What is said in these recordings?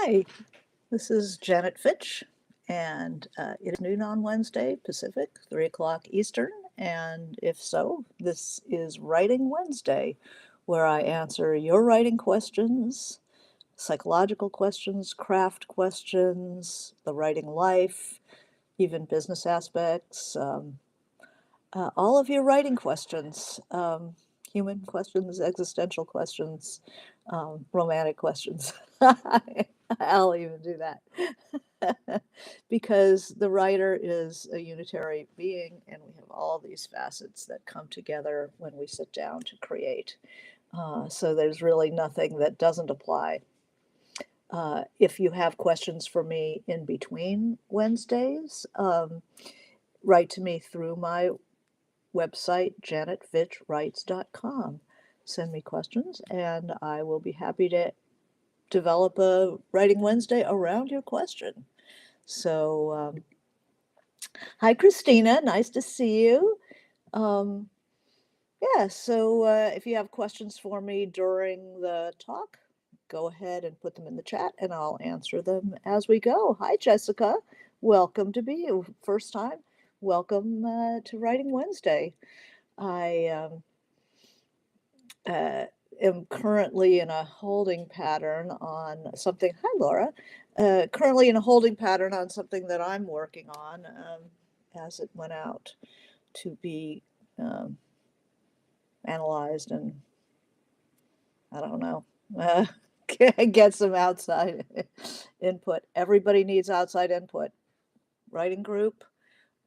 Hi, this is Janet Fitch, and it is noon on Wednesday, Pacific, 3 o'clock Eastern. And if so, this is Writing Wednesday, where I answer your writing questions, psychological questions, craft questions, the writing life, even business aspects, all of your writing questions, human questions, existential questions, romantic questions. I'll even do that. Because the writer is a unitary being, and we have all these facets that come together when we sit down to create. So there's really nothing that doesn't apply. If you have questions for me in between Wednesdays, write to me through my website, janetfitchwrites.com. Send me questions, and I will be happy to develop a Writing Wednesday around your question. So, hi, Christina. Nice to see you. Um, yeah, so if you have questions for me during the talk, go ahead and put them in the chat, and I'll answer them as we go. Hi, Jessica. Welcome to be you. First time. Welcome to Writing Wednesday. I am currently in a holding pattern on something. Hi, Laura. Currently in a holding pattern on something that I'm working on as it went out to be um, analyzed and I don't know, get some outside input. Everybody needs outside input. Writing group,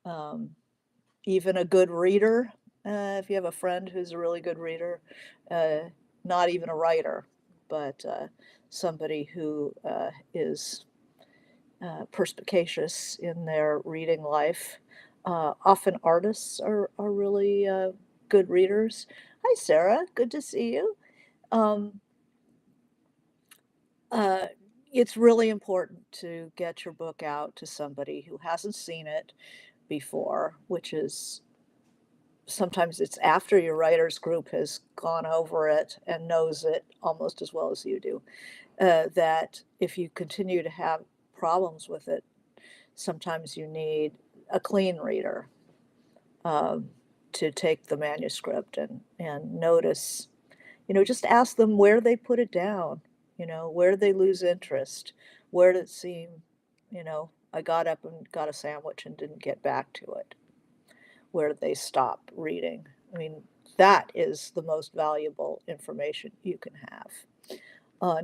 um, even a good reader. If you have a friend who's a really good reader, uh, not even a writer, but somebody who is perspicacious in their reading life. Often artists are really good readers. Hi, Sarah. Good to see you. Um, uh, it's really important to get your book out to somebody who hasn't seen it before, which is sometimes it's after your writers group has gone over it and knows it almost as well as you do, that if you continue to have problems with it, sometimes you need a clean reader um, to take the manuscript and notice, just ask them where they put it down, where did they lose interest, where did it seem, I got up and got a sandwich and didn't get back to it, where did they stop reading? I mean, that is the most valuable information you can have.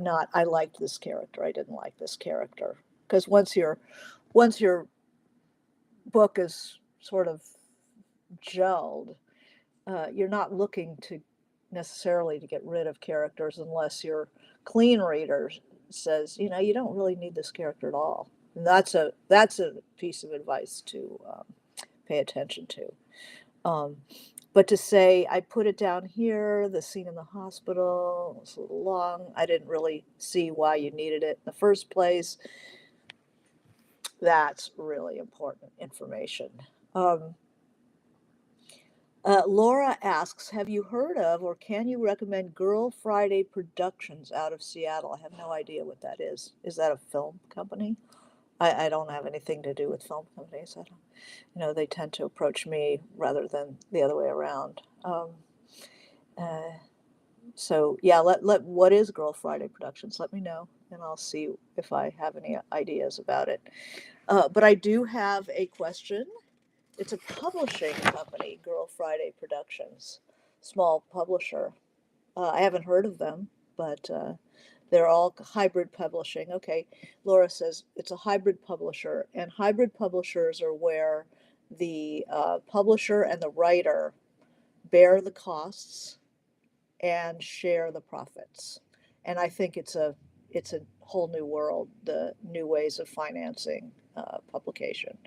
Not I liked this character, I didn't like this character. Because once your book is sort of gelled, you're not looking to necessarily to get rid of characters unless your clean reader says, you don't really need this character at all. And that's a piece of advice to pay attention to. Um, but to say, I put it down here, the scene in the hospital was a little long. I didn't really see why you needed it in the first place. That's really important information. Laura asks, have you heard of or can you recommend Girl Friday Productions out of Seattle? I have no idea what that is. Is that a film company? I don't have anything to do with film companies. I don't, they tend to approach me rather than the other way around. Uh, so yeah, what is Girl Friday Productions? Let me know, and I'll see if I have any ideas about it. But I do have a question. It's a publishing company, Girl Friday Productions, small publisher. I haven't heard of them, but they're all hybrid publishing. Okay, Laura says it's a hybrid publisher, and hybrid publishers are where the publisher and the writer bear the costs and share the profits. And I think it's a whole new world, the new ways of financing publication.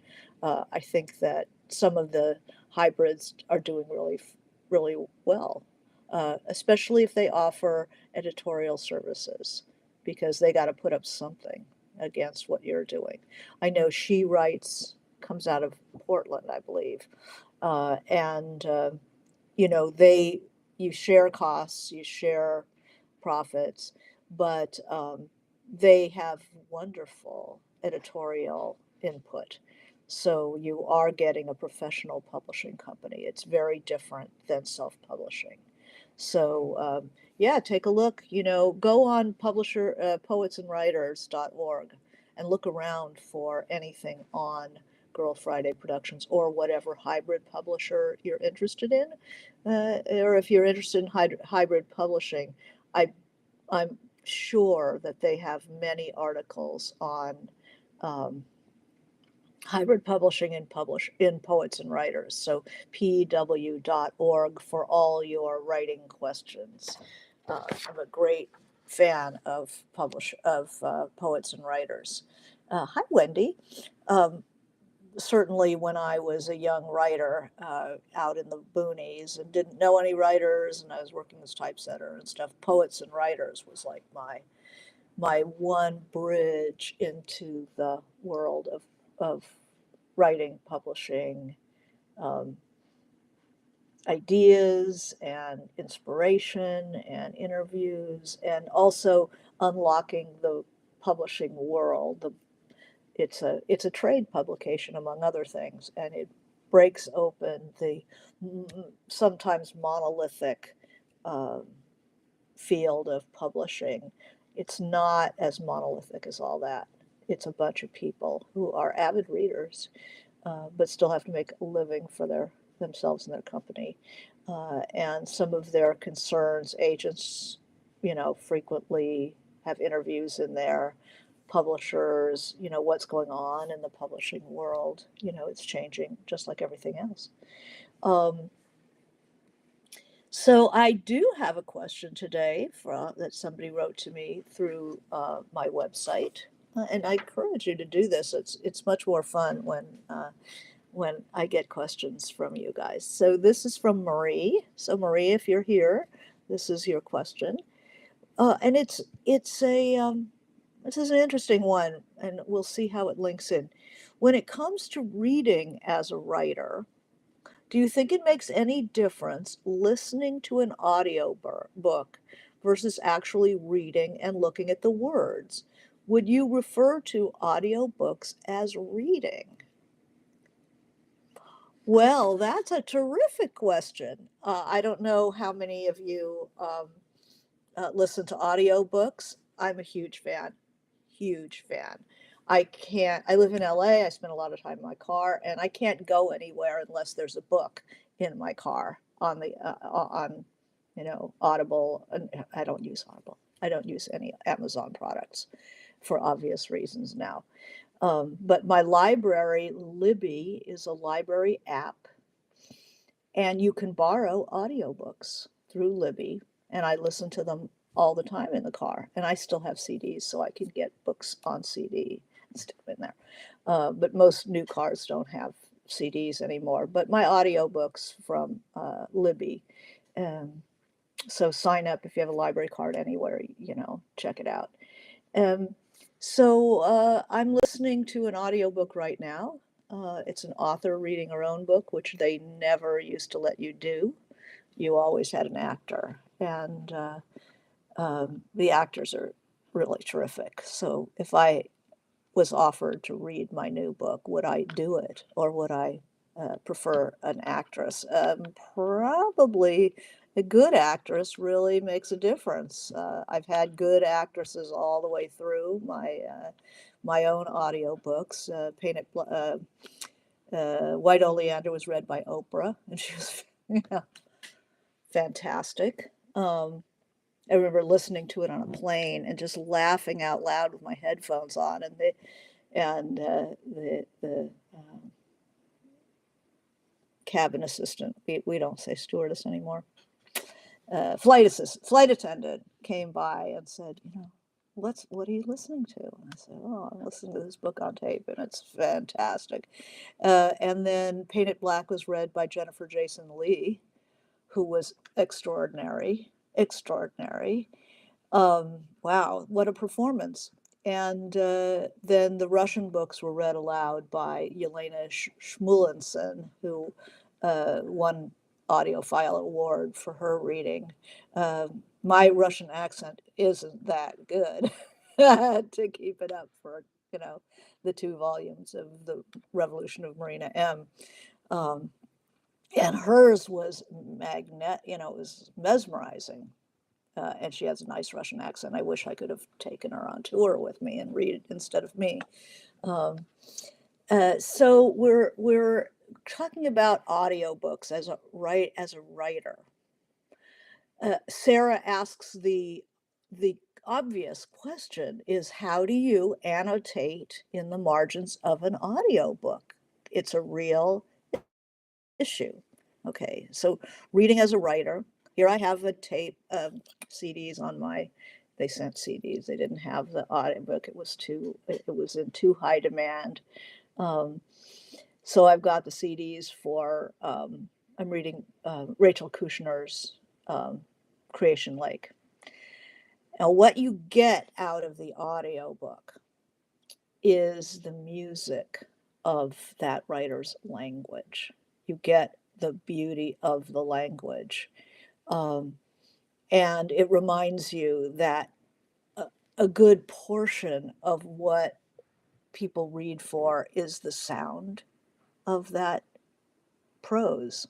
I think that some of the hybrids are doing really well, especially if they offer editorial services, because they got to put up something against what you're doing. I know She Writes comes out of Portland, I believe, and they you share costs, you share profits, but they have wonderful editorial input. So you are getting a professional publishing company. It's very different than self-publishing. So yeah, take a look. Go on poetsandwriters.org and look around for anything on Girl Friday Productions or whatever hybrid publisher you're interested in. Or if you're interested in hybrid publishing, I I'm sure that they have many articles on um, hybrid publishing and publish in Poets and Writers. So pw.org for all your writing questions. I'm a great fan of Poets and Writers. Hi, Wendy. Um, Certainly, when I was a young writer out in the boonies and didn't know any writers, and I was working as typesetter and stuff, Poets and Writers was like my one bridge into the world of writing, publishing, um, ideas and inspiration and interviews, and also unlocking the publishing world. It's a trade publication, among other things, and it breaks open the sometimes monolithic um, field of publishing. It's not as monolithic as all that. It's a bunch of people who are avid readers, but still have to make a living for themselves and their company. And some of their concerns, agents, frequently have interviews in there. Publishers, what's going on in the publishing world. It's changing just like everything else. Um, so I do have a question today that somebody wrote to me through my website, and I encourage you to do this. It's much more fun when I get questions from you guys. So this is from Marie. So Marie, if you're here, this is your question, and this is an interesting one, and we'll see how it links in. When it comes to reading as a writer, do you think it makes any difference listening to an audio book versus actually reading and looking at the words? Would you refer to audiobooks as reading? Well, that's a terrific question. I don't know how many of you listen to audiobooks. I'm a huge fan, huge fan. I live in LA, I spend a lot of time in my car, and I can't go anywhere unless there's a book in my car on Audible. And I don't use Audible. I don't use any Amazon products for obvious reasons now. But my library, Libby, is a library app, and you can borrow audiobooks through Libby, and I listen to them all the time in the car. And I still have CDs, so I can get books on CD and stick them in there. But most new cars don't have CDs anymore. But my audiobooks from Libby. Um, so sign up if you have a library card anywhere, check it out. Um, so I'm listening to an audiobook right now. It's an author reading her own book, which they never used to let you do. You always had an actor, and the actors are really terrific. So if I was offered to read my new book, would I do it, or would I prefer an actress? Probably a good actress really makes a difference. I've had good actresses all the way through my own audiobooks. White Oleander was read by Oprah, and she was fantastic. I remember listening to it on a plane and just laughing out loud with my headphones on, and the cabin assistant, we don't say stewardess anymore, flight attendant came by and said, what are you listening to? And I said, oh, I'm listening to this book on tape, and it's fantastic. And then Painted Black was read by Jennifer Jason Leigh, who was extraordinary, extraordinary. Wow, what a performance. And then the Russian books were read aloud by Yelena Shmulinson, who won Audiophile Award for her reading. My Russian accent isn't that good. to keep it up for, you know, the 2 volumes of The Revolution of Marina M. Um, and hers was it was mesmerizing. And she has a nice Russian accent. I wish I could have taken her on tour with me and read it instead of me. Um, so we're talking about audiobooks as a writer. Sarah asks the obvious question is how do you annotate in the margins of an audiobook? It's a real issue. Okay, so reading as a writer, here I have a tape of CDs on my. They sent CDs. They didn't have the audiobook. It was too. It was in too high demand. Um, so I've got the CDs for. I'm reading Rachel Kushner's Creation Lake. Now, what you get out of the audiobook is the music of that writer's language. You get the beauty of the language. Um, and it reminds you that a, a good portion of what people read for is the sound of that prose.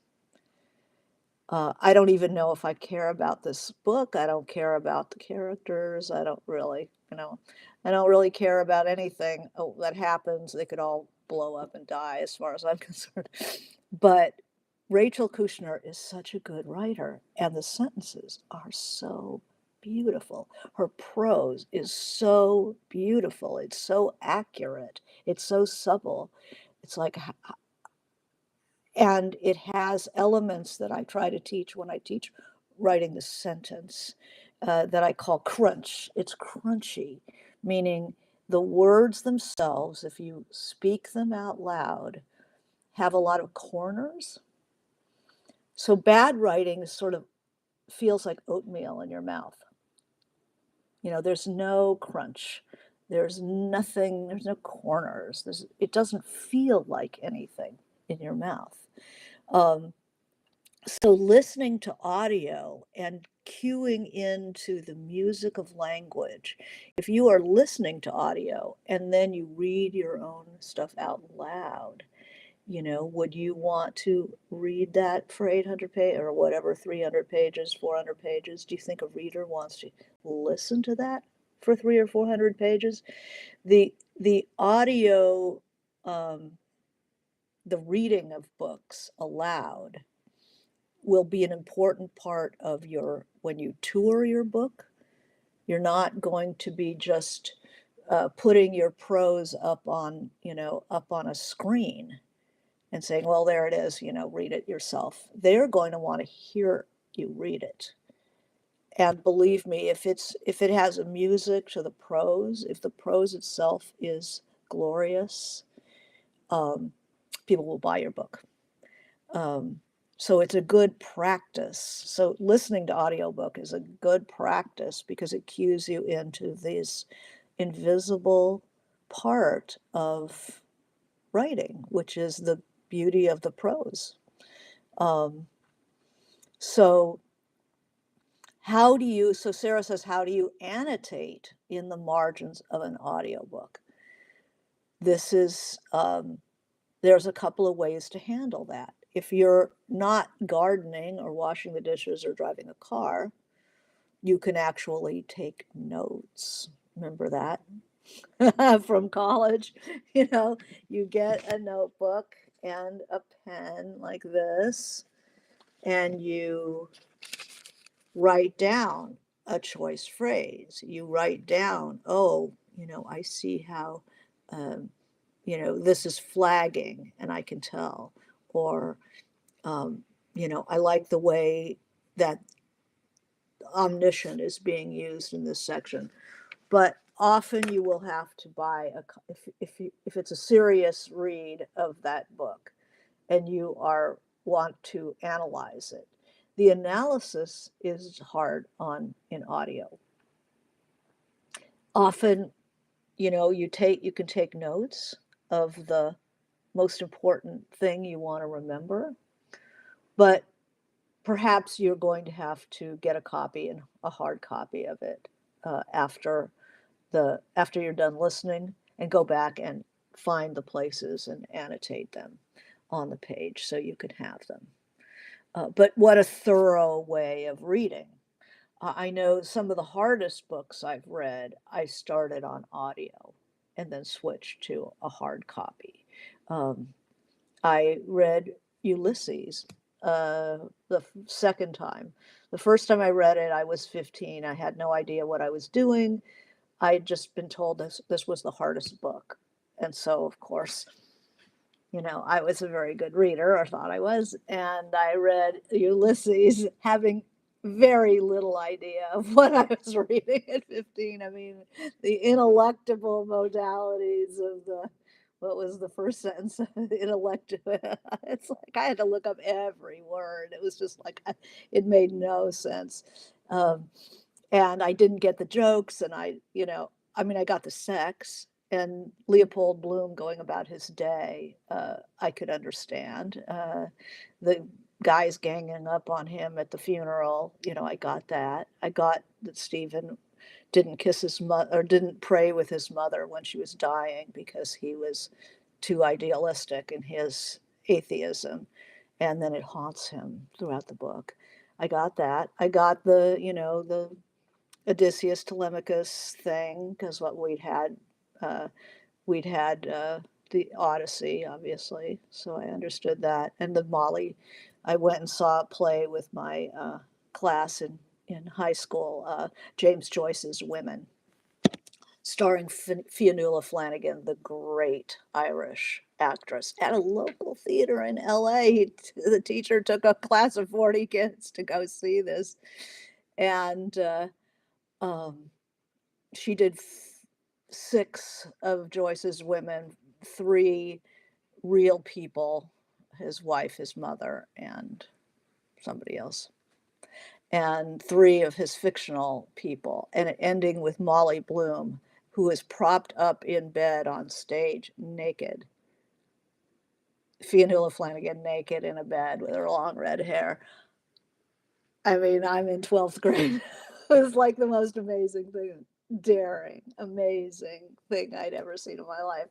I don't even know if I care about this book. I don't care about the characters. I don't really, I don't really care about anything that happens. They could all blow up and die as far as I'm concerned. But Rachel Kushner is such a good writer, and the sentences are so beautiful. Her prose is so beautiful. It's so accurate. It's so supple. It's like and it has elements that I try to teach when I teach writing the sentence that I call crunch. It's crunchy, meaning the words themselves, if you speak them out loud, have a lot of corners. So bad writing sort of feels like oatmeal in your mouth. There's no crunch. There's nothing, there's no corners. It doesn't feel like anything in your mouth. Um, So listening to audio and cueing into the music of language, if you are listening to audio and then you read your own stuff out loud, would you want to read that for 800 pages or whatever, 300 pages, 400 pages? Do you think a reader wants to listen to that for 300 or 400 pages? The audio, um, the reading of books aloud will be an important part of when you tour your book. You're not going to be just putting your prose up on a screen and saying, well, there it is, read it yourself. They're going to want to hear you read it. And believe me, if it has a music to the prose, if the prose itself is glorious, um, people will buy your book. Um, so it's a good practice. So listening to audiobook is a good practice because it cues you into this invisible part of writing, which is the beauty of the prose. Um, so so Sarah says, how do you annotate in the margins of an audiobook? This is, there's a couple of ways to handle that. If you're not gardening or washing the dishes or driving a car, you can actually take notes. Remember that from college? You get a notebook and a pen like this, and you write down a choice phrase. You write down, oh, I see how, um, this is flagging, and I can tell. Or, I like the way that omniscient is being used in this section. But often you will have to buy if it's a serious read of that book and you want to analyze it. The analysis is hard in audio. Often, you can take notes of the most important thing you want to remember, but perhaps you're going to have to get a hard copy of it after after you're done listening, and go back and find the places and annotate them on the page so you can have them. But what a thorough way of reading. I know some of the hardest books I've read, I started on audio and then switched to a hard copy. Um, I read Ulysses the second time. The first time I read it, I was 15. I had no idea what I was doing. I had just been told this was the hardest book. And so, of course, I was a very good reader, or thought I was, and I read Ulysses having very little idea of what I was reading at 15. I mean, the ineluctable modalities of what was the first sentence? Ineluctive. It's like I had to look up every word. It was just like it made no sense. Um, and I didn't get the jokes, and I mean, I got the sex and Leopold Bloom going about his day. I could understand the guys ganging up on him at the funeral. I got that. I got that Stephen didn't kiss his mother or didn't pray with his mother when she was dying because he was too idealistic in his atheism, and then it haunts him throughout the book. I got that. I got the Odysseus Telemachus thing, because what uh, we'd had the Odyssey, obviously, so I understood that. And the Molly, I went and saw a play with my class in high school, James Joyce's Women, starring Fionnuala Flanagan, the great Irish actress, at a local theater in LA. The teacher took a class of 40 kids to go see this. And um, she did six of Joyce's women, three real people, his wife, his mother, and somebody else, and three of his fictional people, and ending with Molly Bloom, who is propped up in bed on stage naked. Fionnuala Flanagan naked in a bed with her long red hair. I mean, I'm in 12th grade. It was like the most amazing thing, daring, amazing thing I'd ever seen in my life.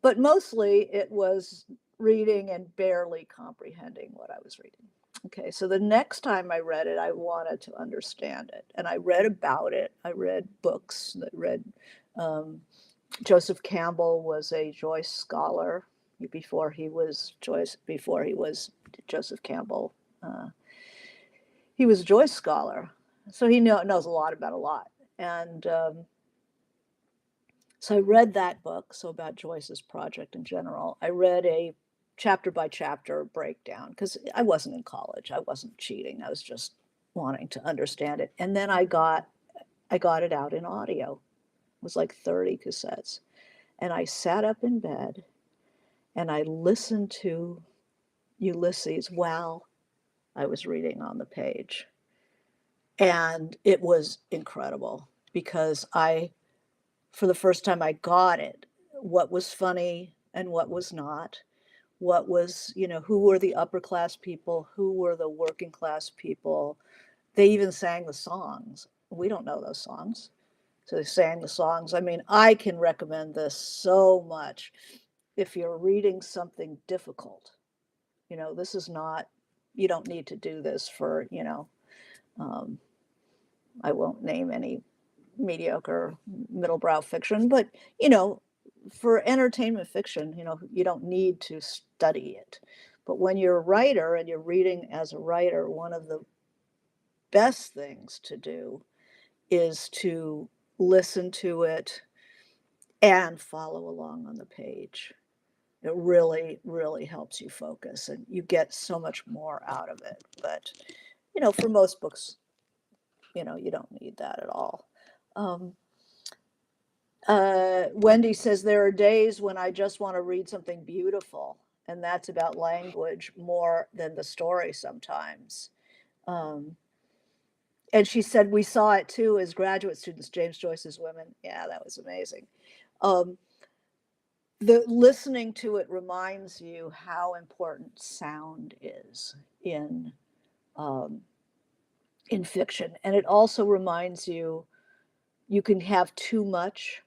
But mostly it was reading and barely comprehending what I was reading. Okay, so the next time I read it, I wanted to understand it. And I read about it. I read books that read. Um, Joseph Campbell was a Joyce scholar before he was Joseph Campbell. He was a Joyce scholar. So he knows a lot about a lot. And so I read that book, so about Joyce's project in general. I read a chapter by chapter breakdown because I wasn't in college. I wasn't cheating. I was just wanting to understand it. And then I got it out in audio. It was like 30 cassettes. And I sat up in bed and I listened to Ulysses while I was reading on the page. And it was incredible because for the first time, I got it. What was funny and what was not. What was, who were the upper class people? Who were the working class people? They even sang the songs. We don't know those songs. So they sang the songs. I mean, I can recommend this so much if you're reading something difficult. This is not, you don't need to do this for, um, I won't name any mediocre middlebrow fiction, but for entertainment fiction, you don't need to study it. But when you're a writer and you're reading as a writer, one of the best things to do is to listen to it and follow along on the page. It really, really helps you focus and you get so much more out of it. But, for most books, you don't need that at all. Um, Wendy says, there are days when I just want to read something beautiful, and that's about language more than the story sometimes. Um, and she said, we saw it too as graduate students, James Joyce's Women. Yeah, that was amazing. Um, the listening to it reminds you how important sound is um, in fiction. And it also reminds you You can have too much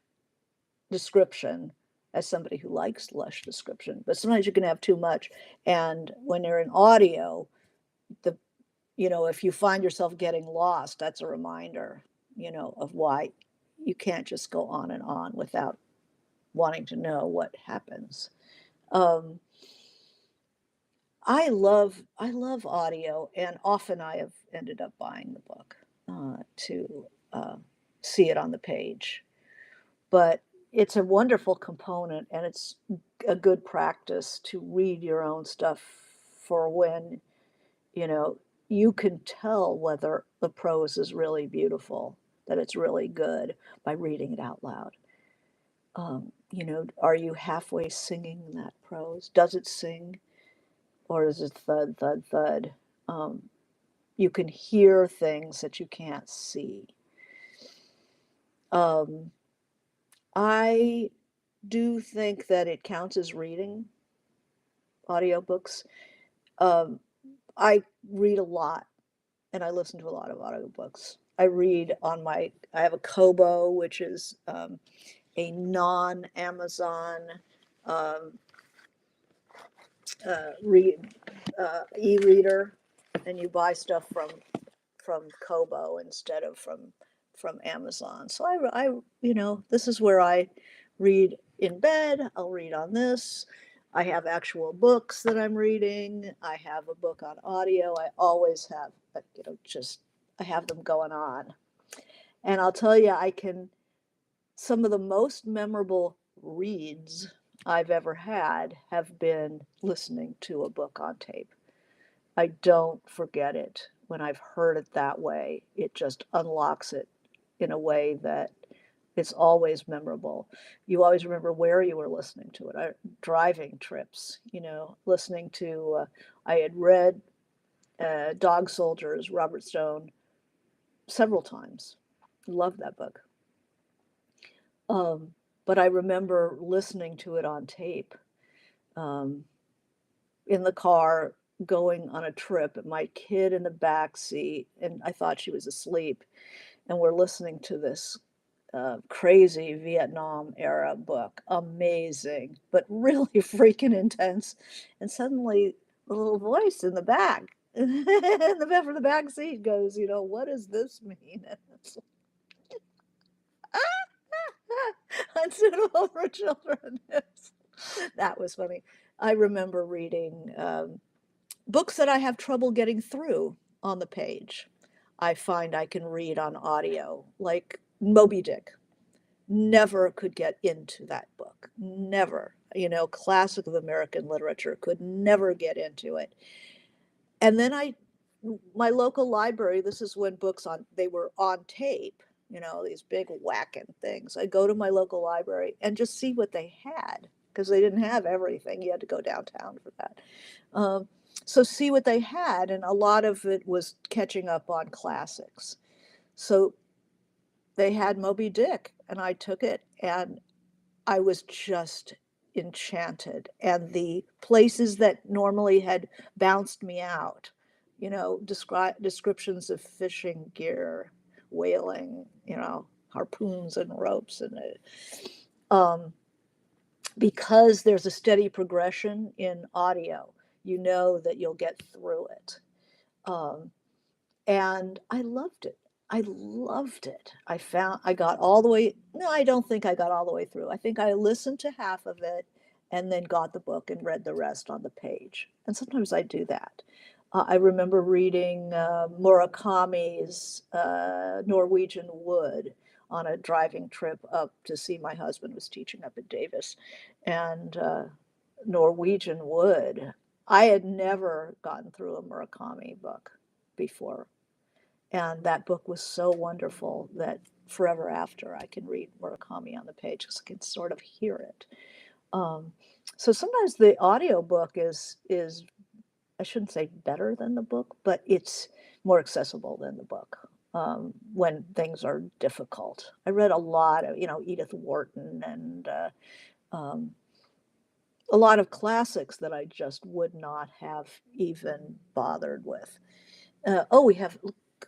description as somebody who likes lush description, but sometimes you can have too much. And when you're in audio, the if you find yourself getting lost, that's a reminder, of why you can't just go on and on without wanting to know what happens. Um, I love audio, and often I have ended up buying the book to see it on the page. But it's a wonderful component, and it's a good practice to read your own stuff for when you know you can tell whether the prose is really beautiful, that it's really good by reading it out loud. Are you halfway singing that prose? Does it sing, or is it thud, thud, thud? Um, you can hear things that you can't see. Um, I do think that it counts as reading audiobooks. Um, I read a lot and I listen to a lot of audiobooks. I have a Kobo, which is a non Amazon um, read e-reader, and you buy stuff from Kobo instead of from Amazon. So this is where I read in bed. I'll read on this. I have actual books that I'm reading. I have a book on audio. I always have, just I have them going on. And I'll tell you, some of the most memorable reads I've ever had have been listening to a book on tape. I don't forget it. When I've heard it that way, it just unlocks it in a way that it's always memorable. You always remember where you were listening to it. Driving trips, listening to, I had read Dog Soldiers, Robert Stone, several times. Loved that book. Um, but I remember listening to it on tape um, in the car going on a trip, and my kid in the back seat, and I thought she was asleep. And we're listening to this crazy Vietnam era book, amazing, but really freaking intense. And suddenly, the little voice in the back, in from the back seat goes, what does this mean? Unsuitable for children. That was funny. I remember reading books that I have trouble getting through on the page. I find I can read on audio, like Moby Dick. Never could get into that book. Never. Classic of American literature, could never get into it. And then my local library, this is when they were on tape, these big whacking things. I go to my local library and just see what they had, because they didn't have everything. You had to go downtown for that. Um, so see what they had, and a lot of it was catching up on classics. So they had Moby Dick, and I took it, and I was just enchanted. And the places that normally had bounced me out, descriptions of fishing gear, whaling, harpoons and ropes, and because there's a steady progression in audio, you know that you'll get through it. Um, and I loved it. I loved it. I got all the way. No, I don't think I got all the way through. I think I listened to half of it and then got the book and read the rest on the page. And sometimes I do that. I remember reading Murakami's Norwegian Wood on a driving trip up to see my husband was teaching up at Davis. And Norwegian Wood, I had never gotten through a Murakami book before. And that book was so wonderful that forever after I can read Murakami on the page because I can sort of hear it. Um, so sometimes the audiobook is I shouldn't say better than the book, but it's more accessible than the book when things are difficult. I read a lot of Edith Wharton and um, a lot of classics that I just would not have even bothered with. Oh, we have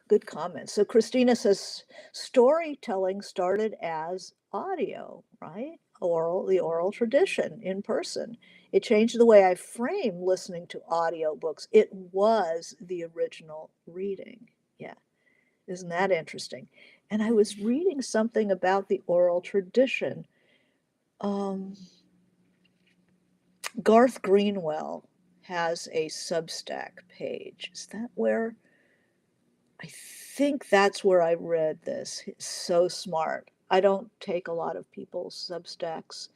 Good comment. So Christina says storytelling started as audio, right? The oral tradition in person. It changed the way I frame listening to audiobooks. It was the original reading. Yeah, isn't that interesting? And I was reading something about the oral tradition. Um, Garth Greenwell has a Substack page. Is that where I think that's where I read this. He's so smart. I don't take a lot of people's Substacks,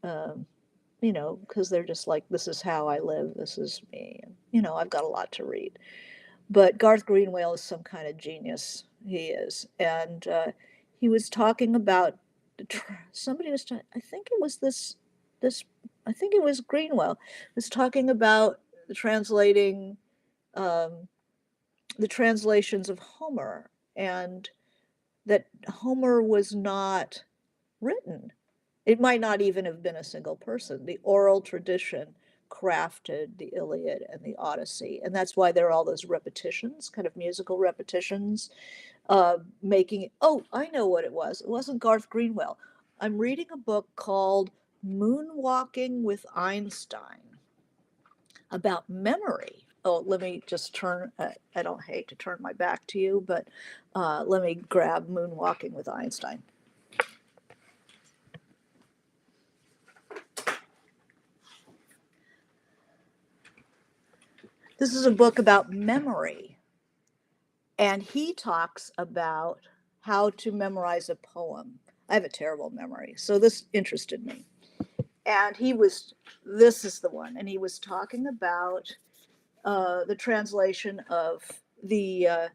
um, because they're just like, this is how I live, this is me. And, I've got a lot to read. But Garth Greenwell is some kind of genius. He is. And he was talking about, somebody was, I think it was this, I think it was Greenwell, was talking about translating um, the translations of Homer, and that Homer was not written. It might not even have been a single person. The oral tradition crafted the Iliad and the Odyssey. And that's why there are all those repetitions, kind of musical repetitions, making it. Oh, I know what it was. It wasn't Garth Greenwell. I'm reading a book called Moonwalking with Einstein about memory. Oh, let me just turn, I don't hate to turn my back to you, but let me grab Moonwalking with Einstein. This is a book about memory, and he talks about how to memorize a poem. I have a terrible memory, so this interested me. And this is the one, and he was talking about the translation of the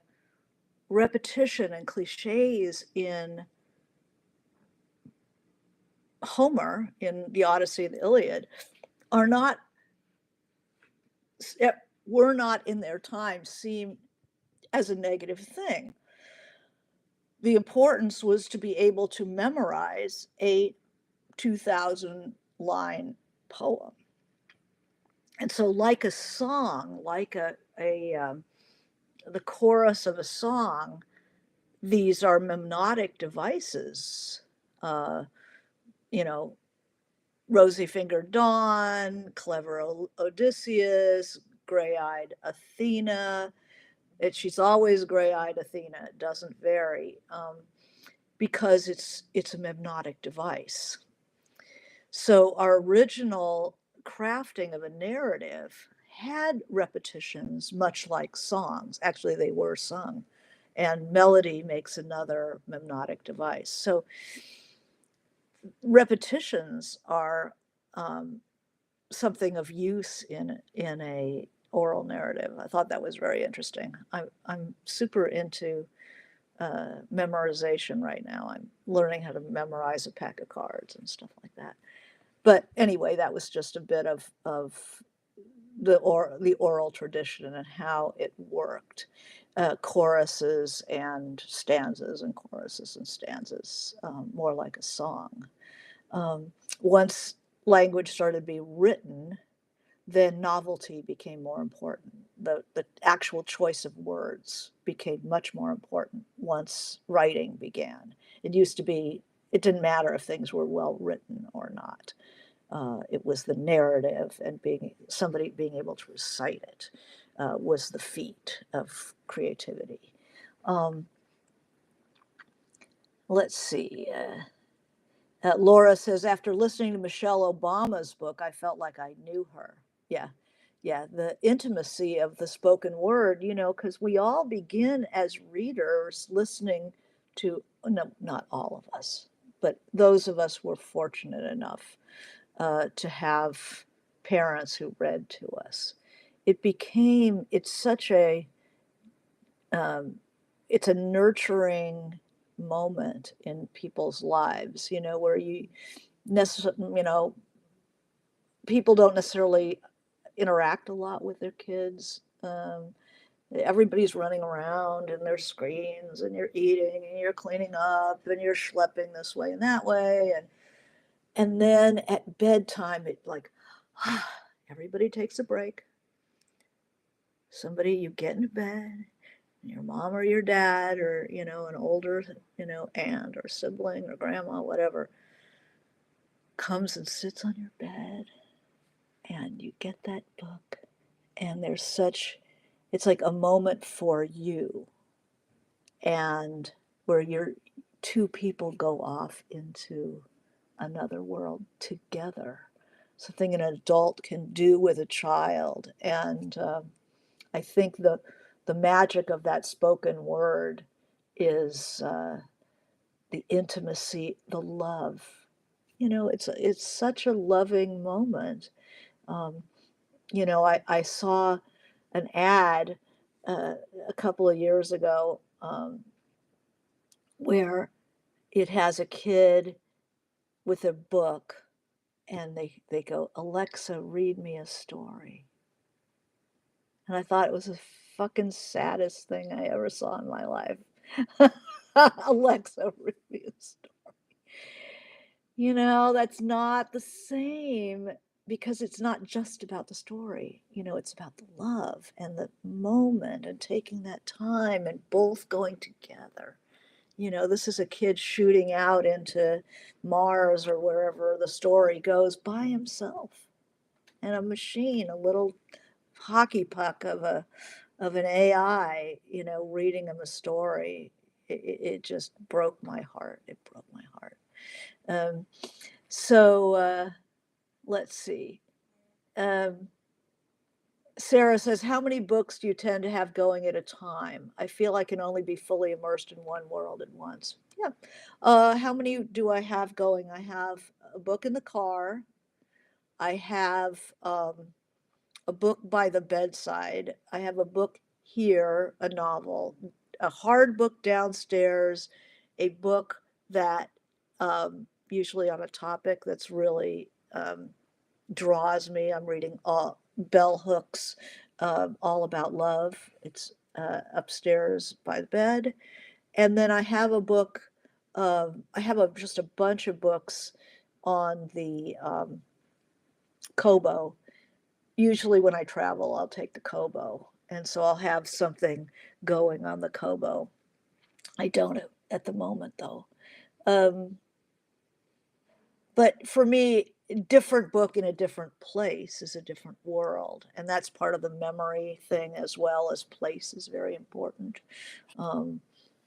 repetition and cliches in Homer, in the Odyssey and the Iliad, are not, were not in their time seen as a negative thing. The importance was to be able to memorize a 2,000 line poem. And so, like a song, like the chorus of a song, these are memnotic devices. Uh, you know, Rosy Fingered Dawn, Clever Odysseus, Gray Eyed Athena. She's always Gray Eyed Athena, it doesn't vary, because it's a memnotic device. So our original crafting of a narrative had repetitions, much like songs. Actually, they were sung, and melody makes another memnotic device. So repetitions are something of use in a oral narrative. I thought that was very interesting. I'm super into memorization right now. I'm learning how to memorize a pack of cards and stuff like that. But anyway, that was just a bit of the oral tradition and how it worked. Choruses and stanzas, and choruses and stanzas, more like a song. Once language started to be written, then novelty became more important. The actual choice of words became much more important once writing began. It used to be, it didn't matter if things were well written or not. It was the narrative, and somebody being able to recite it was the feat of creativity. Um, let's see. Laura says, after listening to Michelle Obama's book, I felt like I knew her. Yeah, yeah, the intimacy of the spoken word, because we all begin as readers listening to, no, not all of us, but those of us were fortunate enough to have parents who read to us. It's such um, it's a nurturing moment in people's lives, where you know, people don't necessarily interact a lot with their kids. Everybody's running around in their screens, and you're eating and you're cleaning up and you're schlepping this way and that way. And then at bedtime, it like, everybody takes a break. You get into bed, your mom or your dad or, an older, aunt or sibling or grandma, whatever, comes and sits on your bed and you get that book and it's like a moment for you and where you're two people go off into another world together, something an adult can do with a child. And I think the magic of that spoken word is the intimacy, the love. It's such a loving moment. Um, I saw an ad uh, a couple of years ago where it has a kid with a book and they go, Alexa, read me a story. And I thought it was the fucking saddest thing I ever saw in my life. Alexa, read me a story. That's not the same because it's not just about the story. It's about the love and the moment and taking that time and both going together. This is a kid shooting out into Mars or wherever the story goes by himself. And a machine, a little hockey puck of an AI, reading him a story. It just broke my heart. It broke my heart. Um, so let's see. Um, Sarah says, how many books do you tend to have going at a time? I feel I can only be fully immersed in one world at once. Yeah. How many do I have going? I have a book in the car. I have a book by the bedside. I have a book here, a novel, a hard book downstairs, a book that usually on a topic that's really draws me. I'm reading Bell Hooks, All About Love. It's upstairs by the bed. And then I have a book, just a bunch of books on the Kobo. Usually when I travel, I'll take the Kobo. And so I'll have something going on the Kobo. I don't at the moment, though. Um, but for me, a different book in a different place is a different world. And that's part of the memory thing as well as place is very important. Um,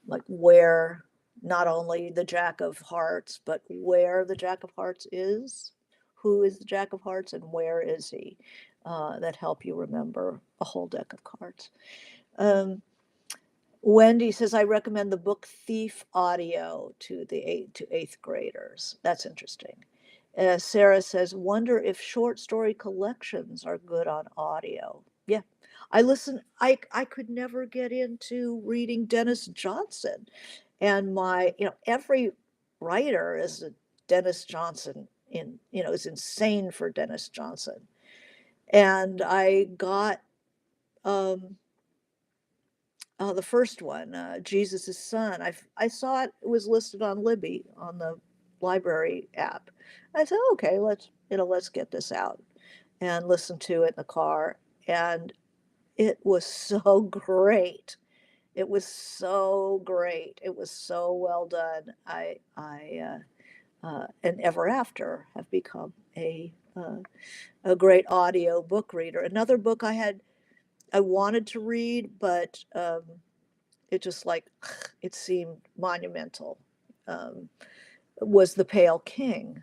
like where not only the Jack of Hearts, but where the Jack of Hearts is, who is the Jack of Hearts, and where is he? That help you remember a whole deck of cards. Um, Wendy says, I recommend the book Thief audio to eighth graders. That's interesting. Sarah says, wonder if short story collections are good on audio. Yeah, I could never get into reading Dennis Johnson. And every writer is a Dennis Johnson is insane for Dennis Johnson. And I got um, the first one, Jesus' Son. I saw it was listed on Libby on the library app. I said, okay, let's get this out and listen to it in the car. And it was so great. It was so great. It was so well done. And ever after have become a great audio book reader. Another book I wanted to read, but it just like it seemed monumental. Um, was The Pale King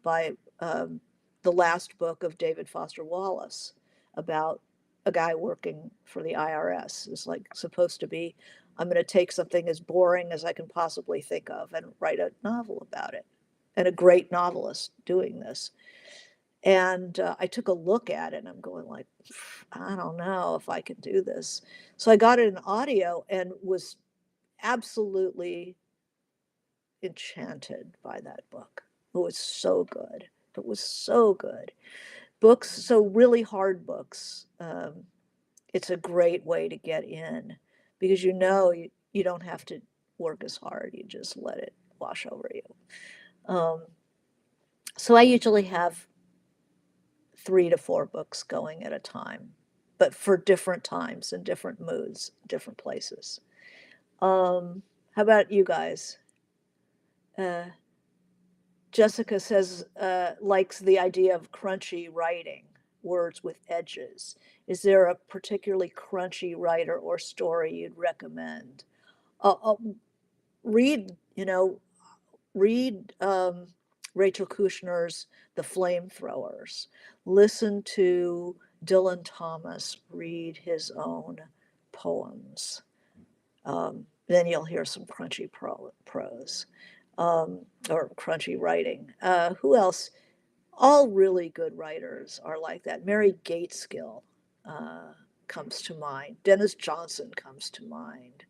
by the last book of David Foster Wallace about a guy working for the IRS. It's like supposed to be, I'm going to take something as boring as I can possibly think of and write a novel about it. And a great novelist doing this. And I took a look at it and I'm going like, I don't know if I can do this. So I got it in audio and was absolutely enchanted by that book. It was so good. It was so good. Books, so really hard books. It's a great way to get in because you don't have to work as hard. You just let it wash over you. Um, so I usually have 3 to 4 books going at a time. but for different times and different moods, different places. How about you guys? Uh, Jessica says likes the idea of crunchy writing, words with edges. Is there a particularly crunchy writer or story you'd recommend? Read, read Rachel Kushner's The Flamethrowers. Listen to Dylan Thomas read his own poems. Then you'll hear some crunchy prose or crunchy writing. Who else? All really good writers are like that. Mary Gateskill uh, comes to mind. Dennis Johnson comes to mind.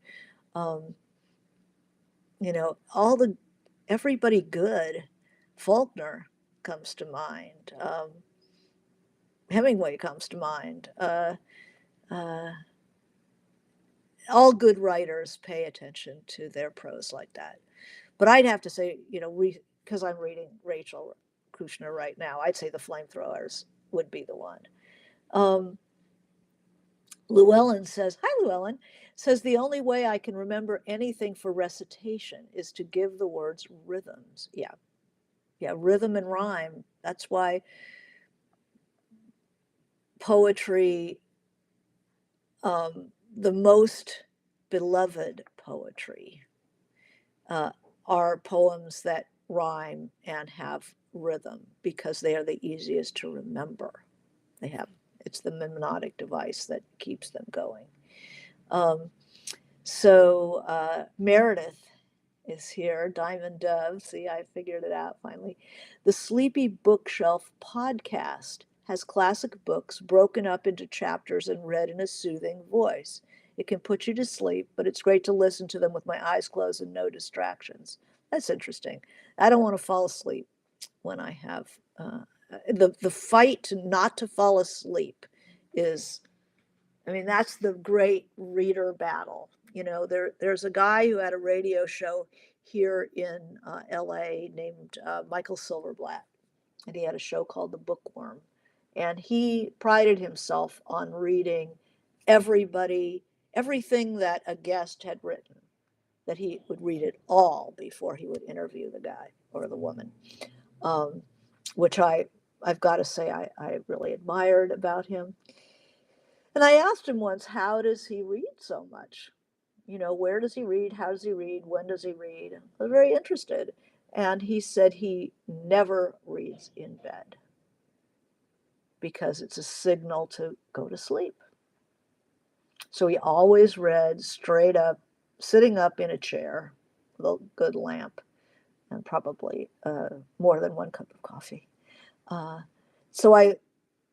Um, all the everybody good. Faulkner comes to mind. Hemingway comes to mind. Uh, all good writers pay attention to their prose like that. But I'd have to say, because I'm reading Rachel Kushner right now, I'd say The Flamethrowers would be the one. Um, Llewellyn says, hi, Llewellyn, says the only way I can remember anything for recitation is to give the words rhythms. Yeah. Yeah, rhythm and rhyme. That's why poetry, the most beloved poetry, uh, are poems that rhyme and have rhythm because they are the easiest to remember. They have it's the mnemonic device that keeps them going. Um, so Meredith is here. Diamond Dove. See, I figured it out finally. The Sleepy Bookshelf podcast has classic books broken up into chapters and read in a soothing voice. It can put you to sleep, but it's great to listen to them with my eyes closed and no distractions. That's interesting. I don't want to fall asleep when I have the fight not to fall asleep is, I mean, that's the great reader battle. There's a guy who had a radio show here in LA named Michael Silverblatt, and he had a show called The Bookworm. And he prided himself on reading everything that a guest had written, that he would read it all before he would interview the guy or the woman, um, which I've got to say I really admired about him. And I asked him once, how does he read so much? Where does he read? How does he read? When does he read? I was very interested. And he said he never reads in bed because it's a signal to go to sleep. So he always read straight up, sitting up in a chair with a good lamp and probably more than one cup of coffee. Uh, so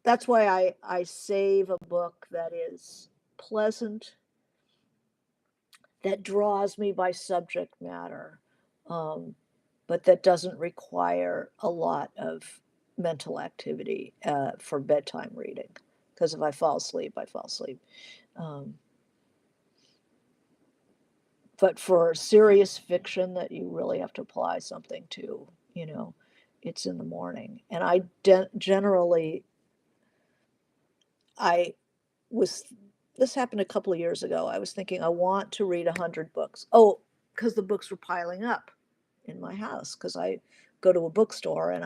that's why I save a book that is pleasant, that draws me by subject matter, um, but that doesn't require a lot of mental activity for bedtime reading. Because if I fall asleep, I fall asleep. Um, but for serious fiction that you really have to apply something to, you know, it's in the morning. And generally, I was, this happened a couple of years ago. I was thinking, I want to read 100 books. Oh, because the books were piling up in my house. Because I go to a bookstore and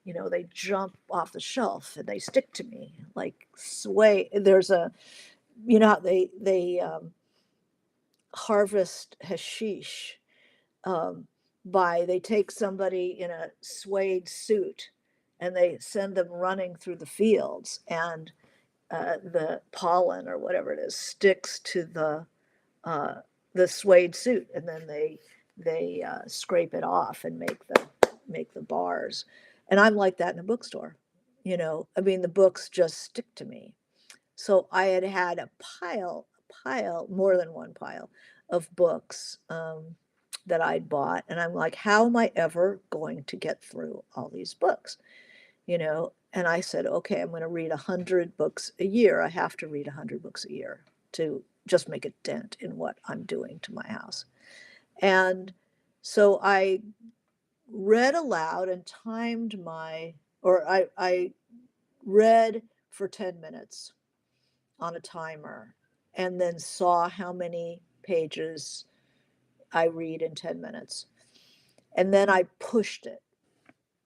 they jump off the shelf and they stick to me like sway. There's a, they harvest hashish they take somebody in a suede suit and they send them running through the fields, and the pollen or whatever it is sticks to uh, the suede suit, and then they scrape it off and make the bars. And I'm like that in a bookstore. I mean, the books just stick to me. So I had a pile, more than one pile of books that I'd bought, and I'm like, how am I ever going to get through all these books? And I said, okay, I'm going to read 100 books a year. I have to read 100 books a year to just make a dent in what I'm doing to my house. And so I read aloud and or I read for 10 minutes on a timer and then saw how many pages I read in 10 minutes. And then I pushed it,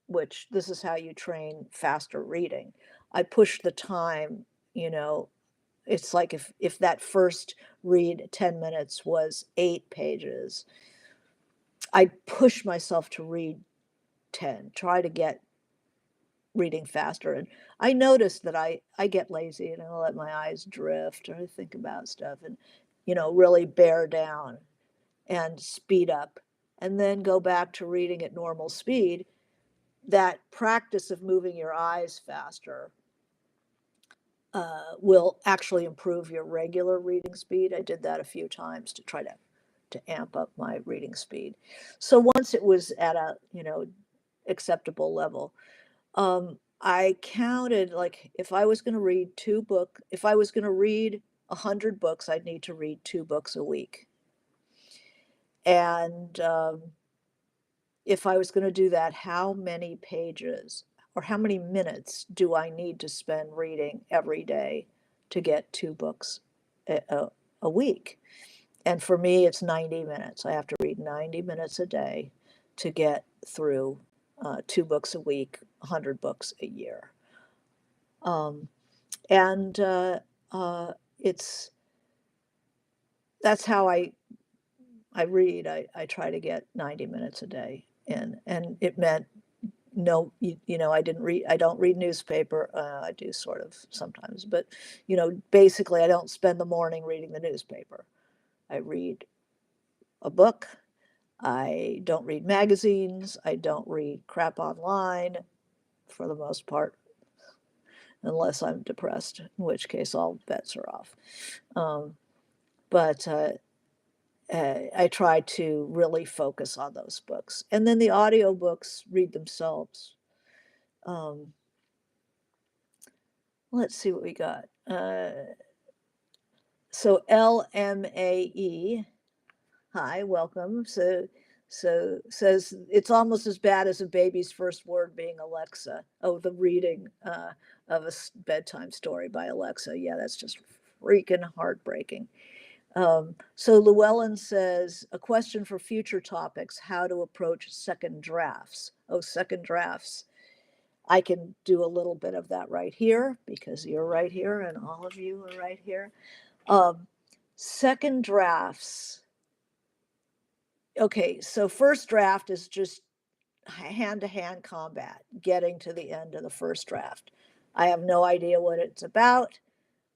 which this is how you train faster reading. I pushed the time, you know, it's like if that first read 10 minutes was 8 pages, I'd push myself to read 10, try to get reading faster. And I noticed that I get lazy and I let my eyes drift or I think about stuff and, really bear down and speed up and then go back to reading at normal speed. That practice of moving your eyes faster will actually improve your regular reading speed. I did that a few times to try to amp up my reading speed. So once it was at a acceptable level, I counted, like, if I was going to read if I was going to read 100 books, I'd need to read 2 books a week. And if I was going to do that, how many pages or how many minutes do I need to spend reading every day to get 2 books a week? And for me, it's 90 minutes. I have to read 90 minutes a day to get through 2 books a week, 100 books a year. Um, and it's that's how I read. I try to get 90 minutes a day in, and it meant no, I don't read newspaper. I do sort of sometimes, but basically I don't spend the morning reading the newspaper. I read a book. I don't read magazines. I don't read crap online for the most part, unless I'm depressed, in which case all bets are off. But I try to really focus on those books. And then the audiobooks read themselves. Um, let's see what we got. So LMAE, hi, welcome. So says it's almost as bad as a baby's first word being Alexa. Oh, the reading of a bedtime story by Alexa. Yeah, that's just freaking heartbreaking. So Llewellyn says, a question for future topics, how to approach second drafts. Oh, second drafts. I can do a little bit of that right here because you're right here and all of you are right here. Um, second drafts. Okay, so first draft is just hand-to-hand combat, getting to the end of the first draft. I have no idea what it's about.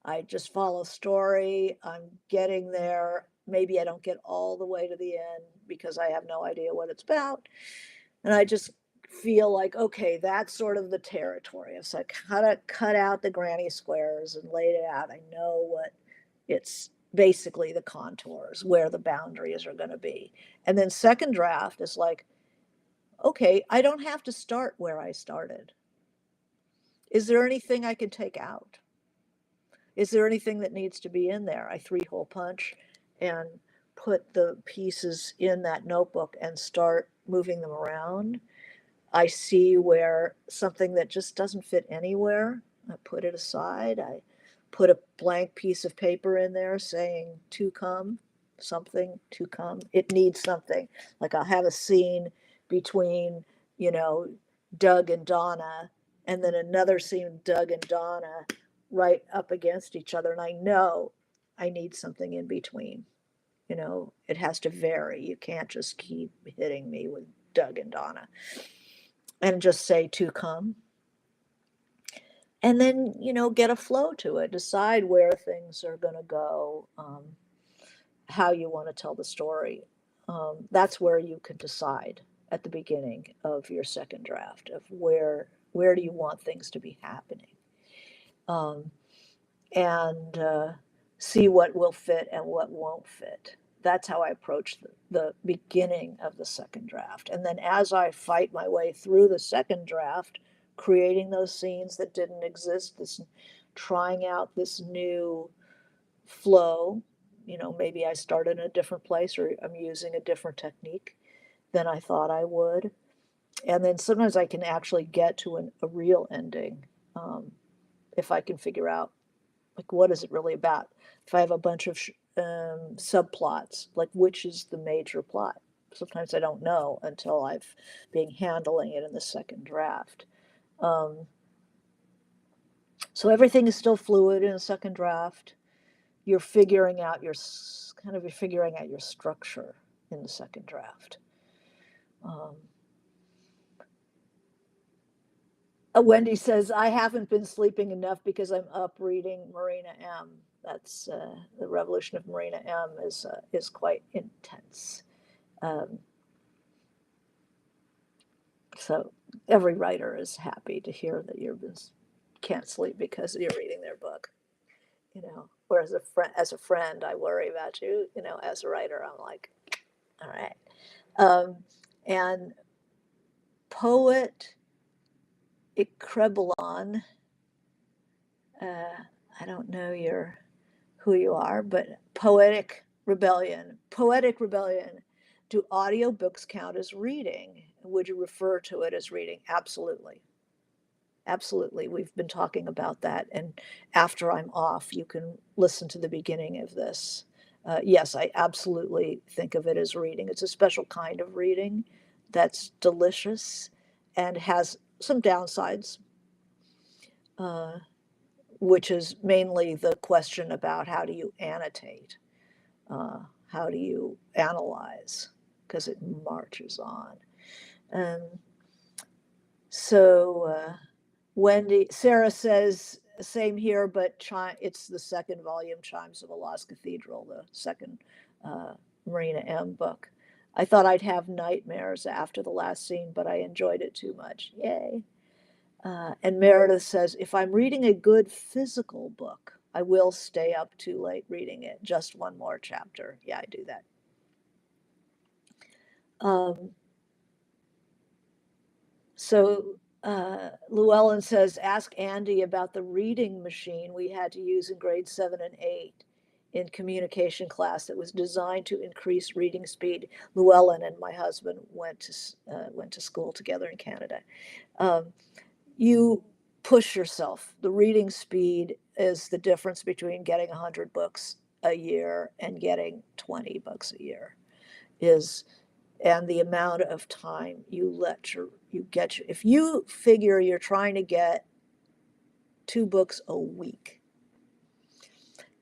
I just follow story. I'm getting there. Maybe I don't get all the way to the end because I have no idea what it's about. And I just feel like, okay, that's sort of the territory. It's like cut out the granny squares and laid it out. I know what it's basically the contours, where the boundaries are going to be. And then second draft is like, okay, I don't have to start where I started. Is there anything I can take out? Is there anything that needs to be in there? I 3-hole punch and put the pieces in that notebook and start moving them around. I see where something that just doesn't fit anywhere, I put it aside. I put a blank piece of paper in there saying to come, something to come. It needs something. Like I'll have a scene between, you know, Doug and Donna, and then another scene with Doug and Donna right up against each other. And I know I need something in between. It has to vary. You can't just keep hitting me with Doug and Donna and just say to come. And then, get a flow to it, decide where things are going to go, how you want to tell the story. That's where you can decide at the beginning of your second draft of where do you want things to be happening. Um, and see what will fit and what won't fit. That's how I approach the beginning of the second draft. And then as I fight my way through the second draft, creating those scenes that didn't exist, trying out this new flow, maybe I start in a different place or I'm using a different technique than I thought I would. And then sometimes I can actually get to a real ending if I can figure out Like, what is it really about? If I have a bunch of subplots, like, which is the major plot? Sometimes I don't know until I've been handling it in the second draft. Um, so everything is still fluid in a second draft. You're figuring out your you're figuring out your structure in the second draft. Um, Wendy says, I haven't been sleeping enough because I'm up reading Marina M. That's the Revolution of Marina M is quite intense. Um, so every writer is happy to hear that can't sleep because you're reading their book. Or as a friend, I worry about you. As a writer, I'm like, all right. Um, and poet Ikrebelon, uh, I don't know who you are, but Poetic Rebellion. Do audiobooks count as reading? Would you refer to it as reading? Absolutely. Absolutely. We've been talking about that. And after I'm off, you can listen to the beginning of this. Yes, I absolutely think of it as reading. It's a special kind of reading that's delicious and has some downsides, uh, which is mainly the question about how do you annotate? How do you analyze? Because it marches on. Um, so Sarah says, same here, but it's the second volume, Chimes of a Lost Cathedral, the second Marina M book. I thought I'd have nightmares after the last scene, but I enjoyed it too much. Yay. And Meredith says, if I'm reading a good physical book, I will stay up too late reading it. Just one more chapter. Yeah, I do that. Um, Llewellyn says, ask Andy about the reading machine we had to use in grade 7 and 8 in communication class that was designed to increase reading speed. Llewellyn and my husband went to school together in Canada. Um, you push yourself. The reading speed is the difference between getting 100 books a year and getting 20 books a year. Is and the amount of time if you figure you're trying to get 2 books a week,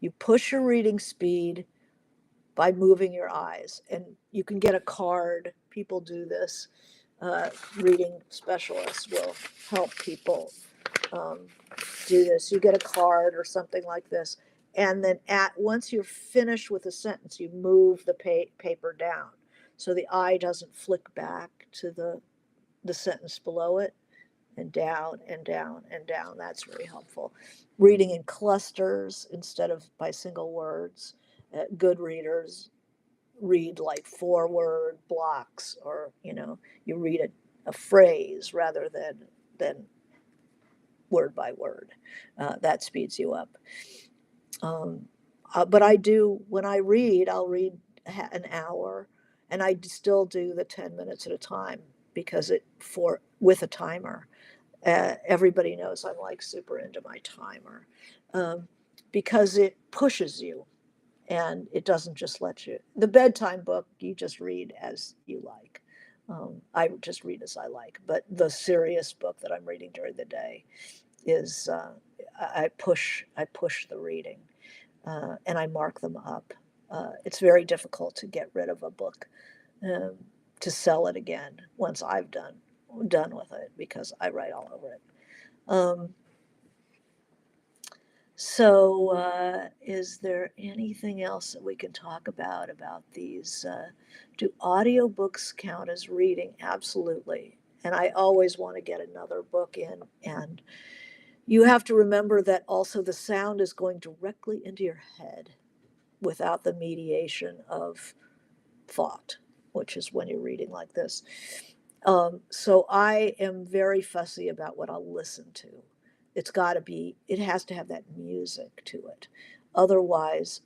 you push your reading speed by moving your eyes, and you can get a card. People do this. Reading specialists will help people um, do this. You get a card or something like this, and then once you're finished with a sentence, you move the paper down so the eye doesn't flick back to the sentence below it, and down and down and down. That's very helpful. Reading in clusters instead of by single words. Good readers read like 4-word blocks, or you read a phrase rather than word by word. That speeds you up. Um, but when I read, I'll read an hour, and I still do the 10 minutes at a time because with a timer. Everybody knows I'm like super into my timer, um, because it pushes you, and it doesn't just let you. The bedtime book, you just read as you like. I just read as I like, but the serious book that I'm reading during the day is I push the reading, and I mark them up. It's very difficult to get rid of a book, um, to sell it again once I've done with it, because I write all over it. Um, is there anything else that we can talk about these? Do audiobooks count as reading? Absolutely. And I always want to get another book in. And you have to remember that also the sound is going directly into your head without the mediation of thought, which is when you're reading like this. So I am very fussy about what I'll listen to. It has to have that music to it. Otherwise,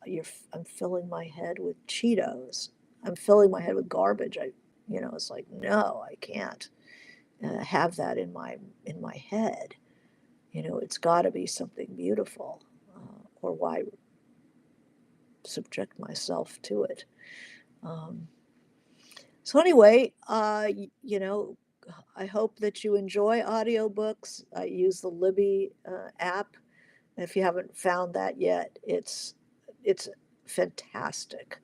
I'm filling my head with Cheetos. I'm filling my head with garbage. It's like, no, I can't have that in my head. It's got to be something beautiful, why subject myself to it. Um, so anyway, I hope that you enjoy audiobooks. I use the Libby app. If you haven't found that yet, it's fantastic.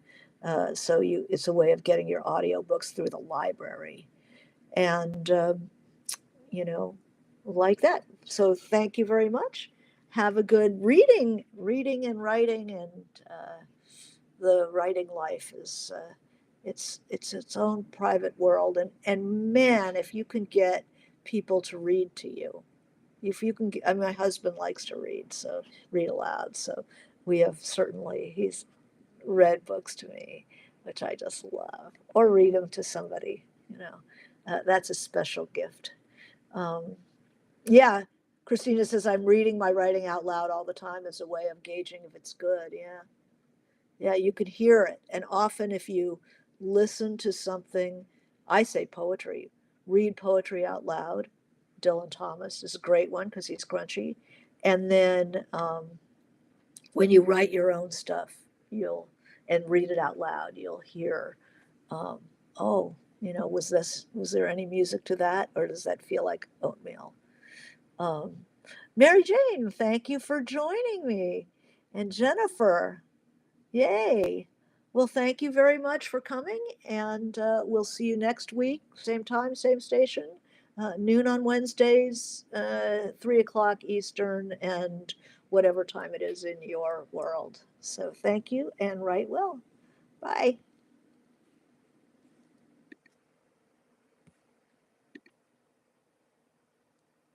It's a way of getting your audiobooks through the library, and like that. So thank you very much. Have a good reading and writing, and the writing life is it's its own private world. And man, if you can get people to read to you, if you can get, I mean, my husband likes to read aloud, so he's read books to me, which I just love, or read them to somebody. That's a special gift. um, yeah, Christina says I'm reading my writing out loud all the time as a way of gauging if it's good. Yeah. Yeah, you could hear it. And often, if you listen to something, I say poetry, read poetry out loud. Dylan Thomas is a great one because he's crunchy. And then when you write your own stuff, you'll and read it out loud, you'll hear, um, oh, was there any music to that, or does that feel like oatmeal? Um, Mary Jane, thank you for joining me, and Jennifer. Yay. Well, thank you very much for coming, and we'll see you next week, same time, same station, noon on Wednesdays, 3 o'clock Eastern, and whatever time it is in your world. So thank you, and write well. Bye.